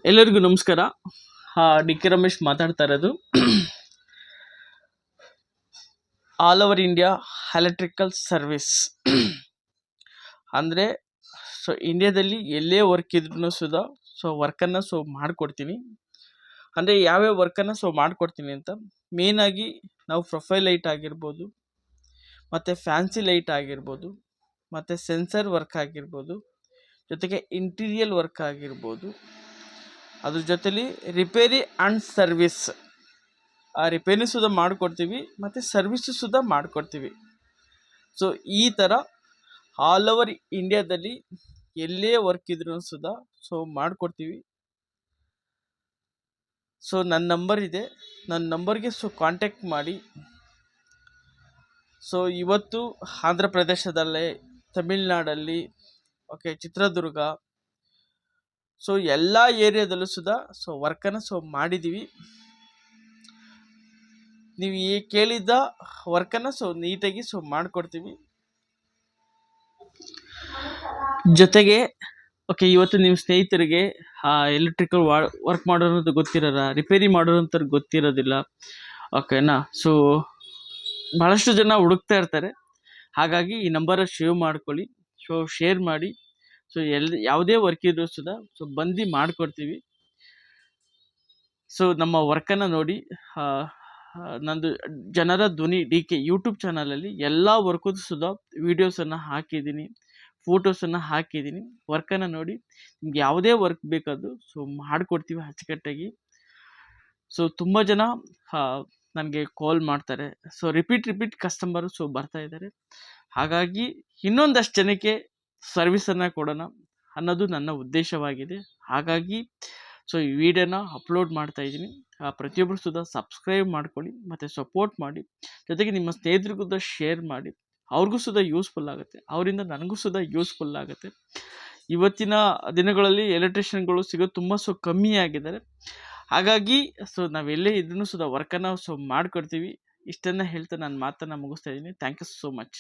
ಎಲ್ಲರಿಗೂ ನಮಸ್ಕಾರ. D K Ramesh ಮಾತಾಡ್ತಾ ಇರೋದು. All over India electrical service ಅಂದರೆ ಇಂಡಿಯಾದಲ್ಲಿ ಎಲ್ಲೇ ವರ್ಕ್ ಇದ್ರೂ ಸುಧಾ ವರ್ಕನ್ನು ಮಾಡಿಕೊಡ್ತೀನಿ. ಅಂದರೆ ಯಾವ್ಯಾವ ವರ್ಕನ್ನು ಮಾಡಿಕೊಡ್ತೀನಿ ಅಂತ ಮೇಯ್ನಾಗಿ ನಾವು ಪ್ರೊಫೈಲ್ ಲೈಟ್ ಆಗಿರ್ಬೋದು, ಮತ್ತು ಫ್ಯಾನ್ಸಿ ಲೈಟ್ ಆಗಿರ್ಬೋದು, ಮತ್ತು ಸೆನ್ಸರ್ ವರ್ಕ್ ಆಗಿರ್ಬೋದು, ಜೊತೆಗೆ ಇಂಟೀರಿಯಲ್ ವರ್ಕ್ ಆಗಿರ್ಬೋದು, ಅದ್ರ ಜೊತೆಲಿ ರಿಪೇರಿ ಆ್ಯಂಡ್ ಸರ್ವಿಸ್, ಆ ರಿಪೇರಿ ಸುಧಾ ಮಾಡಿಕೊಡ್ತೀವಿ ಮತ್ತು ಸರ್ವಿಸು ಸುಧಾ ಮಾಡಿಕೊಡ್ತೀವಿ. ಈ ಥರ ಆಲ್ ಓವರ್ ಇಂಡಿಯಾದಲ್ಲಿ ಎಲ್ಲೇ ವರ್ಕ್ ಇದ್ರೂ ಸುಧಾ ಮಾಡಿಕೊಡ್ತೀವಿ. ನನ್ನ ನಂಬರ್ ಇದೆ, ನನ್ನ ನಂಬರ್ಗೆ ಕಾಂಟ್ಯಾಕ್ಟ್ ಮಾಡಿ. ಇವತ್ತು ಆಂಧ್ರ ಪ್ರದೇಶದಲ್ಲೇ, ತಮಿಳ್ನಾಡಲ್ಲಿ, ಚಿತ್ರದುರ್ಗ, ಎಲ್ಲ ಏರಿಯಾದಲ್ಲೂ ಸುಧಾ ವರ್ಕನ್ನು ಮಾಡಿದ್ದೀವಿ. ನೀವು ಕೇಳಿದ್ದ ವರ್ಕನ್ನು ನೀಟಾಗಿ ಮಾಡಿಕೊಡ್ತೀವಿ. ಜೊತೆಗೆ ಇವತ್ತು ನಿಮ್ಮ ಸ್ನೇಹಿತರಿಗೆ ಎಲೆಕ್ಟ್ರಿಕಲ್ ವರ್ಕ್ ಮಾಡೋದು ಗೊತ್ತಿರೋಲ್ಲ, ರಿಪೇರಿ ಮಾಡೋದಂತ ಗೊತ್ತಿರೋದಿಲ್ಲ. ಓಕೆನಾ? ಭಾಳಷ್ಟು ಜನ ಹುಡುಕ್ತಾ ಇರ್ತಾರೆ. ಹಾಗಾಗಿ ಈ ನಂಬರ್ ಸೇವ್ ಮಾಡ್ಕೊಳ್ಳಿ, ಶೇರ್ ಮಾಡಿ. ಯಾವುದೇ ವರ್ಕ್ ಇದ್ರೂ ಸುಧಾ ಬಂದು ಮಾಡಿಕೊಡ್ತೀವಿ. ನಮ್ಮ ವರ್ಕನ್ನು ನೋಡಿ. ನಂದು ಜನರ ಧ್ವನಿ DK ಯೂಟ್ಯೂಬ್ ಚಾನಲಲ್ಲಿ ಎಲ್ಲ ವರ್ಕು ಸುಧಾ ವೀಡಿಯೋಸನ್ನು ಹಾಕಿದ್ದೀನಿ, ಫೋಟೋಸನ್ನು ಹಾಕಿದ್ದೀನಿ. ವರ್ಕನ್ನು ನೋಡಿ, ನಿಮ್ಗೆ ಯಾವುದೇ ವರ್ಕ್ ಬೇಕಾದರೂ ಮಾಡಿಕೊಡ್ತೀವಿ ಅಚ್ಚುಕಟ್ಟಾಗಿ. ತುಂಬ ಜನ ನನಗೆ ಕಾಲ್ ಮಾಡ್ತಾರೆ. ರಿಪೀಟ್ ಕಸ್ಟಮರು ಬರ್ತಾ ಇದ್ದಾರೆ. ಹಾಗಾಗಿ ಇನ್ನೊಂದಷ್ಟು ಜನಕ್ಕೆ ಸರ್ವಿಸನ್ನು ಕೊಡೋಣ ಅನ್ನೋದು ನನ್ನ ಉದ್ದೇಶವಾಗಿದೆ. ಹಾಗಾಗಿ ಈ ವಿಡಿಯೋನ ಅಪ್ಲೋಡ್ ಮಾಡ್ತಾ ಇದ್ದೀನಿ. ಪ್ರತಿಯೊಬ್ಬರು ಸುಧಾ ಸಬ್ಸ್ಕ್ರೈಬ್ ಮಾಡ್ಕೊಳ್ಳಿ ಮತ್ತು ಸಪೋರ್ಟ್ ಮಾಡಿ. ಜೊತೆಗೆ ನಿಮ್ಮ ಸ್ನೇಹಿತರಿಗೂ ಶೇರ್ ಮಾಡಿ, ಅವ್ರಿಗೂ ಸುಧಾ ಯೂಸ್ಫುಲ್ ಆಗುತ್ತೆ, ಅವರಿಂದ ನನಗೂ ಸುಧಾ ಯೂಸ್ಫುಲ್ ಆಗುತ್ತೆ. ಇವತ್ತಿನ ದಿನಗಳಲ್ಲಿ ಎಲೆಕ್ಟ್ರಿಷಿಯನ್ಗಳು ಸಿಗೋದು ತುಂಬ ಕಮ್ಮಿ ಆಗಿದ್ದಾರೆ. ಹಾಗಾಗಿ ನಾವೆಲ್ಲೇ ಇದ್ರೂ ಸುಧಾ ವರ್ಕನ್ನು ಮಾಡಿಕೊಡ್ತೀವಿ. ಇಷ್ಟನ್ನು ಹೇಳ್ತಾ ನನ್ನ ಮಾತನ್ನು ಮುಗಿಸ್ತಾ ಇದ್ದೀನಿ. Thank you so much.